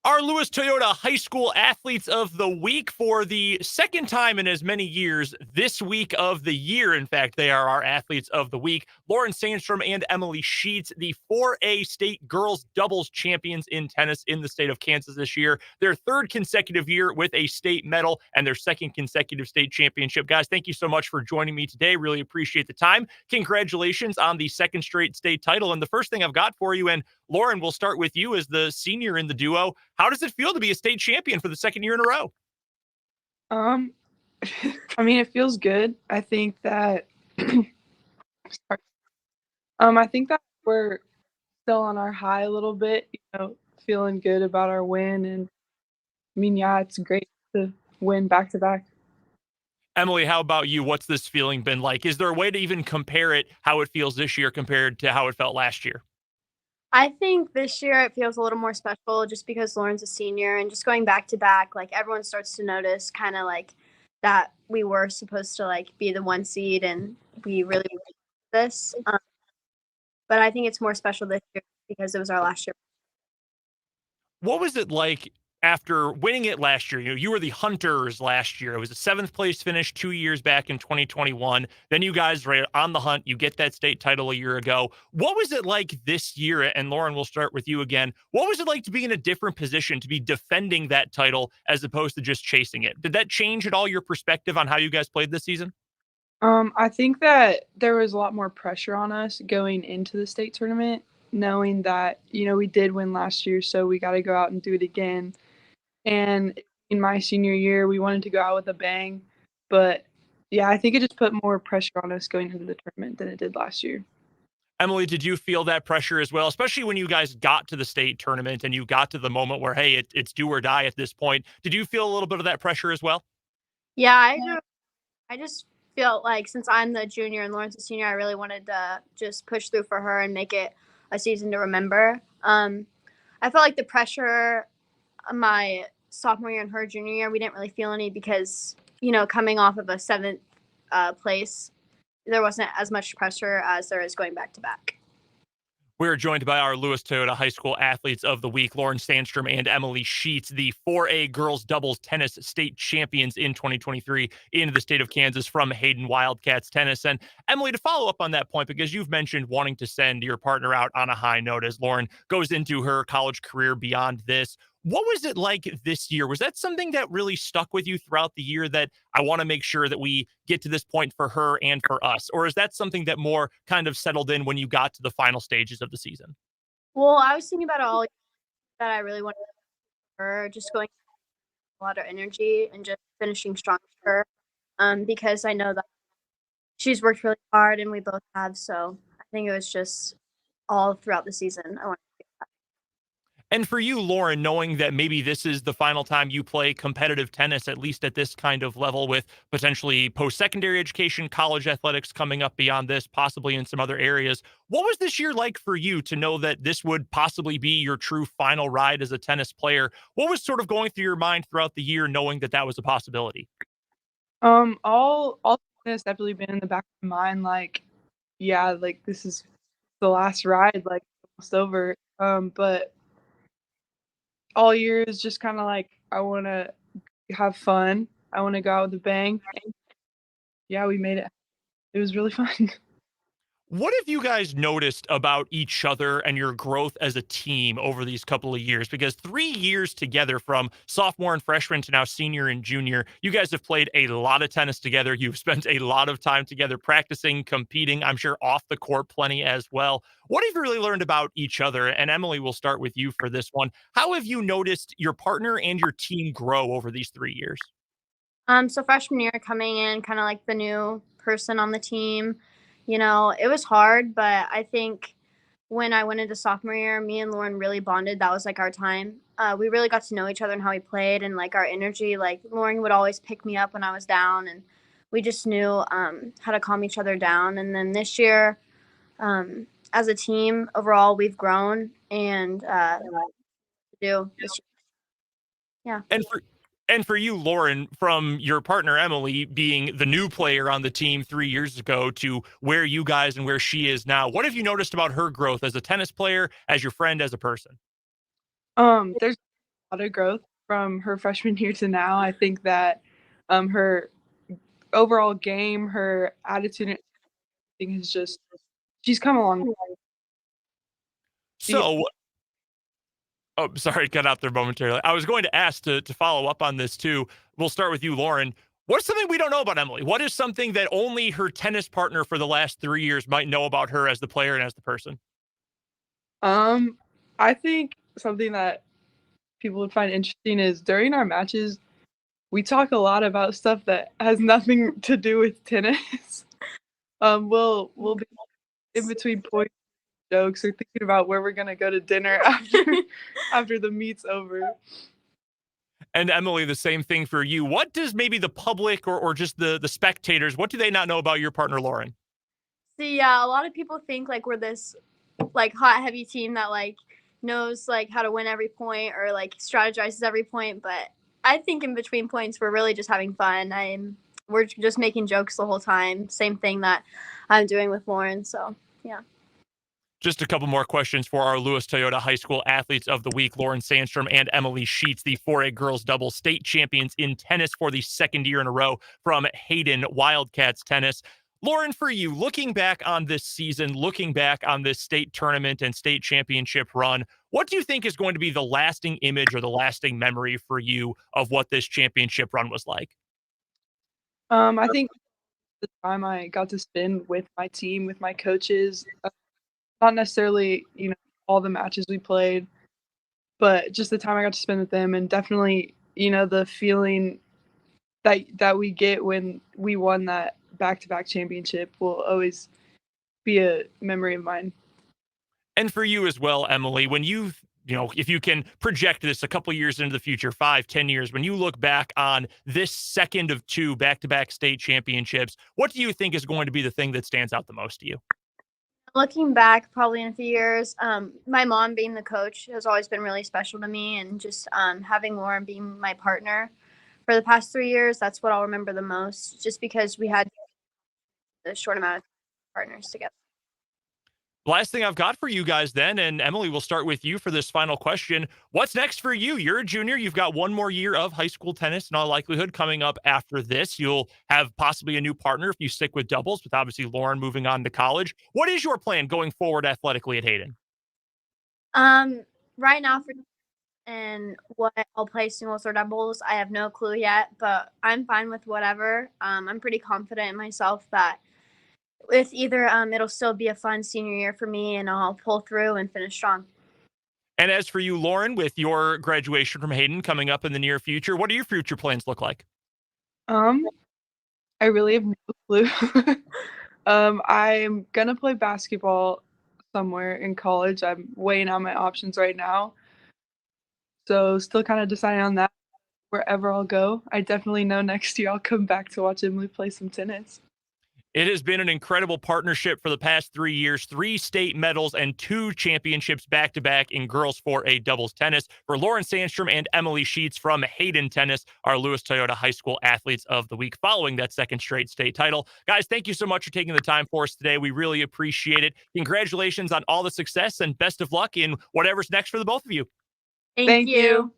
Our Lewis Toyota High School Athletes of the Week for the second time in as many years this week of the year. In fact, they are our Athletes of the Week. Lauren Sandstrom and Emily Sheetz, the 4A state girls doubles champions in tennis in the state of Kansas this year. Their third consecutive year with a state medal and their second consecutive state championship. Guys, thank you so much for joining me today. Really appreciate the time. Congratulations on the second straight state title. And the first thing I've got for you, and Lauren, we'll start with you as the senior in the duo. How does it feel to be a state champion for the second year in a row? Um, I mean, it feels good. I think that, sorry. I think that we're still on our high a little bit, feeling good about our win. And I mean, yeah, it's great to win back to back. Emily, how about you? What's this feeling been like? Is there a way to even compare it, how it feels this year compared to how it felt last year? I think this year it feels a little more special just because Lauren's a senior and just going back to back, like everyone starts to notice kind of like that we were supposed to like be the one seed and we really this. But I think it's more special this year because it was our last year. What was it like after winning it last year? You were the Hunters last year. It was a 7th place finish 2 years back in 2021. Then you guys were on the hunt. You get that state title a year ago. What was it like this year? And Lauren, we'll start with you again. What was it like to be in a different position, to be defending that title as opposed to just chasing it? Did that change at all your perspective on how you guys played this season? I think that there was a lot more pressure on us going into the state tournament, knowing that, we did win last year, so we got to go out and do it again. And in my senior year, we wanted to go out with a bang. But, yeah, I think it just put more pressure on us going into the tournament than it did last year. Emily, did you feel that pressure as well, especially when you guys got to the state tournament and you got to the moment where, hey, it's do or die at this point? Did you feel a little bit of that pressure as well? Yeah, I do. I just felt like since I'm the junior and Lauren's the senior, I really wanted to just push through for her and make it a season to remember. I felt like the pressure my sophomore year and her junior year, we didn't really feel any because, coming off of a 7th place, there wasn't as much pressure as there is going back to back. We're joined by our Lewis Toyota High School Athletes of the Week, Lauren Sandstrom and Emily Sheetz, the 4A girls doubles tennis state champions in 2023 in the state of Kansas from Hayden Wildcats Tennis. And Emily, to follow up on that point, because you've mentioned wanting to send your partner out on a high note as Lauren goes into her college career beyond this. What was it like this year? Was that something that really stuck with you throughout the year, that I want to make sure that we get to this point for her and for us? Or is that something that more kind of settled in when you got to the final stages of the season? Well, I was thinking about it all that I really wanted her, just going a lot of energy and just finishing strong for her, because I know that she's worked really hard and we both have. So I think it was just all throughout the season. I wanted to do that. And for you, Lauren, knowing that maybe this is the final time you play competitive tennis, at least at this kind of level, with potentially post-secondary education, college athletics coming up beyond this, possibly in some other areas, what was this year like for you to know that this would possibly be your true final ride as a tennis player? What was sort of going through your mind throughout the year, knowing that that was a possibility? All this definitely been in the back of my mind, like, yeah, like this is the last ride, like almost over. But all year is just kind of like, I want to have fun. I want to go out with a bang. And yeah, we made it. It was really fun. What have you guys noticed about each other and your growth as a team over these couple of years? Because 3 years together, from sophomore and freshman to now senior and junior, you guys have played a lot of tennis together. You've spent a lot of time together practicing, competing, I'm sure off the court plenty as well. What have you really learned about each other? And Emily, we'll start with you for this one. How have you noticed your partner and your team grow over these 3 years? So freshman year coming in, kind of like the new person on the team, it was hard, but I think when I went into sophomore year, me and Lauren really bonded. That was like our time. We really got to know each other and how we played and like our energy. Like Lauren would always pick me up when I was down, and we just knew how to calm each other down. And then this year, as a team overall, we've grown and do this year. Yeah. And for you, Lauren, from your partner Emily being the new player on the team 3 years ago to where you guys and where she is now, what have you noticed about her growth as a tennis player, as your friend, as a person? There's a lot of growth from her freshman year to now. I think that her overall game, her attitude, and everything is just she's come along. Yeah. So, oh, sorry, cut out there momentarily. I was going to ask to follow up on this too. We'll start with you, Lauren. What's something we don't know about Emily? What is something that only her tennis partner for the last 3 years might know about her as the player and as the person? I think something that people would find interesting is during our matches, we talk a lot about stuff that has nothing to do with tennis. We'll be in between points, jokes, or thinking about where we're gonna go to dinner after the meet's over. And Emily, the same thing for you. What does maybe the public or just the spectators, what do they not know about your partner, Lauren? See, yeah, a lot of people think like we're this like hot heavy team that like knows like how to win every point or like strategizes every point, but I think in between points we're really just having fun. We're just making jokes the whole time. Same thing that I'm doing with Lauren. So yeah. Just a couple more questions for our Lewis Toyota High School Athletes of the Week, Lauren Sandstrom and Emily Sheetz, the 4A girls doubles state champions in tennis for the second year in a row from Hayden Wildcats Tennis. Lauren, for you, looking back on this season, looking back on this state tournament and state championship run, what do you think is going to be the lasting image or the lasting memory for you of what this championship run was like? I think the time I got to spend with my team, with my coaches, not necessarily, all the matches we played, but just the time I got to spend with them, and definitely, the feeling that we get when we won that back-to-back championship will always be a memory of mine. And for you as well, Emily, when if you can project this a couple years into the future, 5, 10 years, when you look back on this second of 2 back-to-back state championships, what do you think is going to be the thing that stands out the most to you? Looking back, probably in a few years, my mom being the coach has always been really special to me, and just having Lauren being my partner for the past 3 years, that's what I'll remember the most, just because we had a short amount of partners together. Last thing I've got for you guys then, and Emily, we'll start with you for this final question. What's next for you? You're a junior. You've got one more year of high school tennis in all likelihood coming up after this. You'll have possibly a new partner if you stick with doubles, with obviously Lauren moving on to college. What is your plan going forward athletically at Hayden? Right now and what I'll play singles or doubles, I have no clue yet, but I'm fine with whatever. I'm pretty confident in myself that with either, it'll still be a fun senior year for me, and I'll pull through and finish strong. And as for you, Lauren, with your graduation from Hayden coming up in the near future, what do your future plans look like? I really have no clue. I'm gonna play basketball somewhere in college. I'm weighing out my options right now. So still kind of deciding on that wherever I'll go. I definitely know next year I'll come back to watch Emily play some tennis. It has been an incredible partnership for the past 3 years, 3 state medals and 2 championships back-to-back in girls 4A doubles tennis. For Lauren Sandstrom and Emily Sheetz from Hayden Tennis, our Lewis Toyota High School Athletes of the Week following that second straight state title. Guys, thank you so much for taking the time for us today. We really appreciate it. Congratulations on all the success and best of luck in whatever's next for the both of you. Thank you.